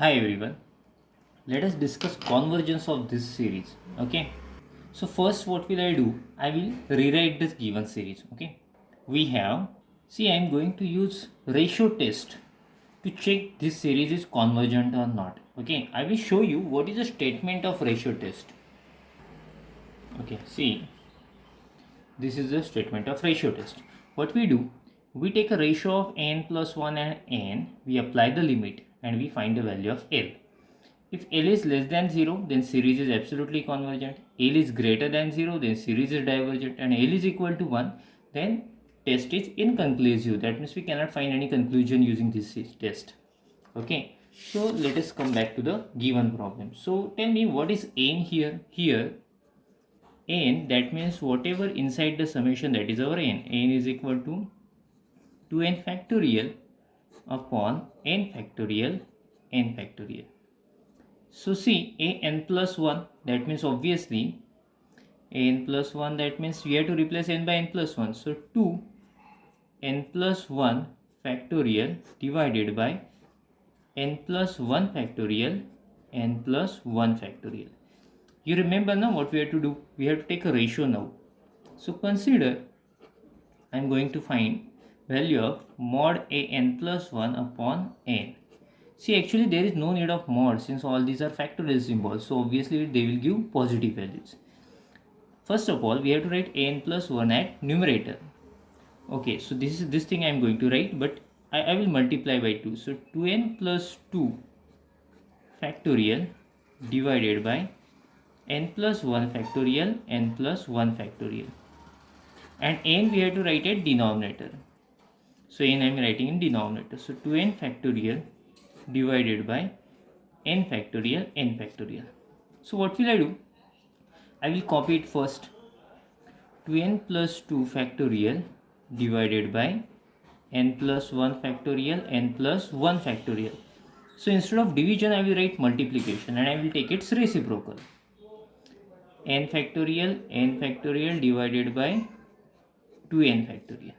Hi everyone. Let us discuss convergence of this series. Okay. So first what will I do? I will rewrite this given series. Okay. We have, see, I am going to use ratio test to check this series is convergent or not. Okay. I will show you what is the statement of ratio test. Okay. See, this is the statement of ratio test. What we do? We take a ratio of n plus 1 and n, we apply the limit and we find the value of L. If L is less than 0, then series is absolutely convergent. L is greater than 0, then series is divergent. And L is equal to 1, then test is inconclusive. That means we cannot find any conclusion using this test. Okay. So let us come back to the given problem. So tell me what is n here? Here n, that means whatever inside the summation, that is our n. N is equal to 2n factorial upon n factorial n factorial. So see, a n plus 1, that means obviously a n plus 1, that means we have to replace n by n plus 1. So 2 n plus 1 factorial divided by n plus 1 factorial n plus 1 factorial. You remember now what we have to do? We have to take a ratio now. So consider I am going to find value of mod a n plus 1 upon n. See, actually there is no need of mod since all these are factorial symbols. So obviously they will give positive values. First of all, we have to write n plus 1 at numerator. Okay, so this is this thing I am going to write, but I will multiply by 2. So 2n plus 2 factorial divided by n plus 1 factorial n plus 1 factorial. And n we have to write at denominator. So n I am writing in denominator. So 2n factorial divided by n factorial n factorial. So what will I do? I will copy it first. 2n plus 2 factorial divided by n plus 1 factorial n plus 1 factorial. So instead of division I will write multiplication and I will take its reciprocal. N factorial divided by 2n factorial.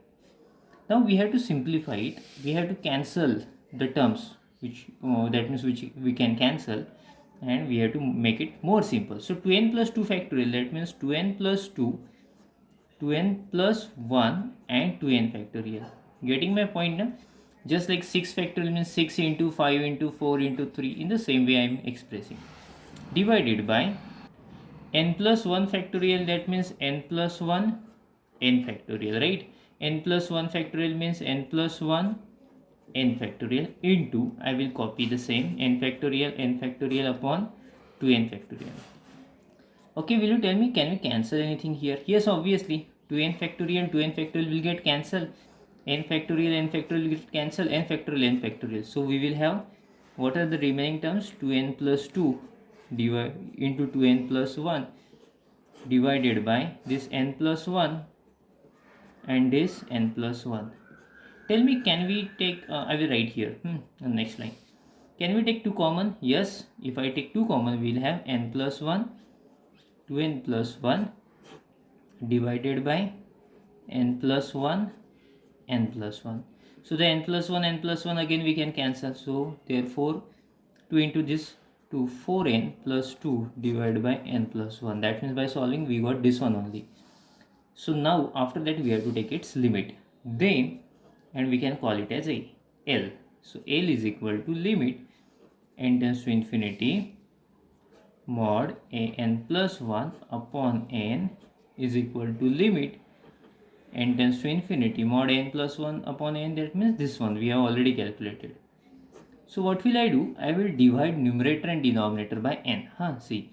Now we have to simplify it. We have to cancel the terms which that means which we can cancel, and we have to make it more simple. So 2n plus 2 factorial, that means 2n plus 2, 2n plus 1 and 2n factorial. Getting my point now? Just like 6 factorial means 6 into 5 into 4 into 3, in the same way I am expressing. Divided by n plus 1 factorial, that means n plus 1 n factorial, right? N plus 1 factorial means n plus 1 n factorial into, I will copy the same, n factorial upon 2n factorial. Okay, will you tell me, can we cancel anything here? Yes, obviously 2n factorial will get cancelled, n factorial will get cancelled, n factorial. So we will have, what are the remaining terms? 2n plus 2 into 2n plus 1 divided by this n plus 1 and this n plus 1. Tell me, can we take, I will write here, the next line. Can we take 2 common? Yes, if I take 2 common, we will have n plus 1, 2n plus 1 divided by n plus 1, n plus 1. So the n plus 1 again we can cancel. So therefore 2 into this 2, 4n plus 2 divided by n plus 1. That means by solving we got this one only. So now after that we have to take its limit. Then, and we can call it as a L. So L is equal to limit n tends to infinity mod a n plus 1 upon n is equal to limit n tends to infinity mod n plus 1 upon n, that means this one we have already calculated. So what will I do? I will divide numerator and denominator by n. See,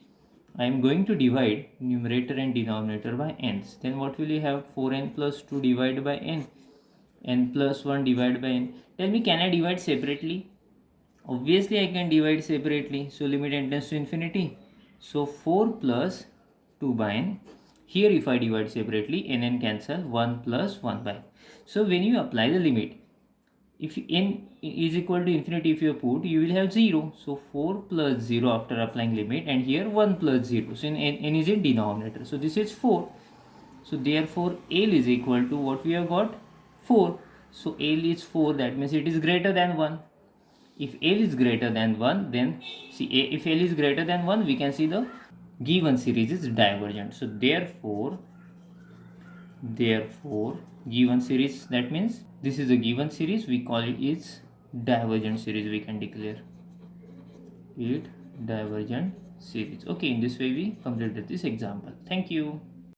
I am going to divide numerator and denominator by n's. Then what will you have? 4n plus 2 divided by n, n plus 1 divided by n. Tell me, can I divide separately? Obviously I can divide separately. So limit n tends to infinity. So 4 plus 2 by n. Here if I divide separately, n cancel, 1 plus 1 by n. So when you apply the limit, if n is equal to infinity, if you put, you will have 0. So 4 plus 0 after applying limit, and here 1 plus 0. So n is in denominator. So this is 4. So therefore L is equal to what we have got? 4. So L is 4, that means it is greater than 1. if L is greater than 1, then see if L is greater than 1, we can see the given series is divergent. So therefore given series, that means this is a given series, we call it is divergent series. We can declare it divergent series. Okay, in this way we completed this example. Thank you.